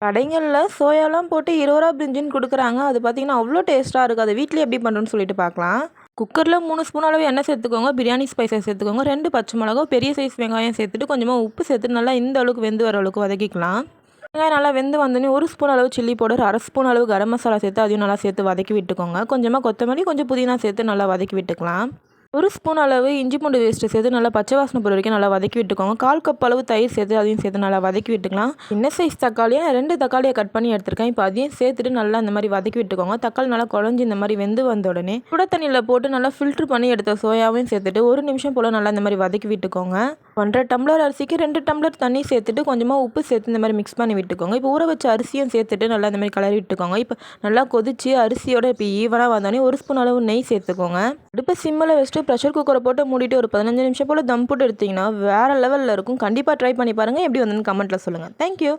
கடைகளில் சோயாலாம் போட்டு 20 பிரிஞ்சுன்னு கொடுக்குறாங்க. அது பார்த்தீங்கன்னா அவ்வளோ டேஸ்ட்டாக இருக்குது. அதை வீட்டிலே எப்படி பண்ணுறோன்னு சொல்லிட்டு பார்க்கலாம். குக்கரில் 3 ஸ்பூன் அளவு எண்ணெய் சேர்த்துக்கோங்க. பிரியாணி ஸ்பைசஸ் சேர்த்துக்கோங்க. 2 பச்சை மிளகா, பெரிய சைஸ் வெங்காயம் சேர்த்துட்டு கொஞ்சமாக உப்பு சேர்த்துட்டு நல்லா இந்த அளவுக்கு வெந்து வர அளவுக்கு வதக்கிக்கலாம். வெங்காயம் நல்லா வெந்து வந்தோடனே 1 ஸ்பூன் அளவு சில்லி பவுடர், 1/2 ஸ்பூன் அளவு கரம் மசாலா சேர்த்து அதையும் நல்லா சேர்த்து வதக்கி விட்டுக்கோங்க. கொஞ்சமாக கொத்தமல்லி, கொஞ்சம் புதினா சேர்த்து நல்லா வதக்கி விட்டுக்கலாம். 1 ஸ்பூன் அளவு இஞ்சி பூண்டு பேஸ்ட்டு சேர்த்து நல்லா பச்சை வாசனை போகிற வரைக்கும் நல்லா வதக்கி விட்டுக்கோங்க. 1/4 கப் அளவு தயிர் சேர்த்து அதையும் சேர்த்து நல்லா வதக்கி விட்டுக்கலாம். சின்ன சைஸ் தக்காளியை 2 தக்காளியை கட் பண்ணி எடுத்துருக்கேன். இப்போ அதையும் சேர்த்துட்டு நல்லா இந்த மாதிரி வதக்கி விட்டுக்கோங்க. தக்காளி நல்லா குழஞ்சி இந்த மாதிரி வெந்து வந்த உடனே சுட தண்ணியில் போட்டு நல்லா ஃபில்ட்ரு பண்ணி எடுத்த சோயாவையும் சேர்த்துட்டு 1 நிமிஷம் போல் நல்லா இந்த மாதிரி வதக்கி விட்டுக்கோங்க. 1.5 டம்ளர் அரிசிக்கு 2 டம்ளர் தண்ணி சேர்த்துட்டு கொஞ்சமாக உப்பு சேர்த்து இந்த மாதிரி மிக்ஸ் பண்ணி விட்டுக்கோங்க. இப்போ ஊற வச்ச அரிசியும் சேர்த்துட்டு நல்லா இந்த மாதிரி கலரி விட்டுக்கோங்க. இப்போ நல்லா கொதிச்சு அரிசியோட இப்போ ஈவனாக வந்தோடனே 1 ஸ்பூன் அளவு நெய் சேர்த்துக்கோங்க. அடுப்பை சிம்மில் வச்சுட்டு ப்ரெஷர் குக்கரை போட்டு மூடிட்டு ஒரு 15 நிமிஷம் போல் தம் போட்டு எடுத்திங்கன்னா வேறு லெவலில் இருக்கும். கண்டிப்பாக ட்ரை பண்ணி பாருங்கள். எப்படி வந்துன்னு கமெண்ட்டில் சொல்லுங்கள். தேங்க்யூ.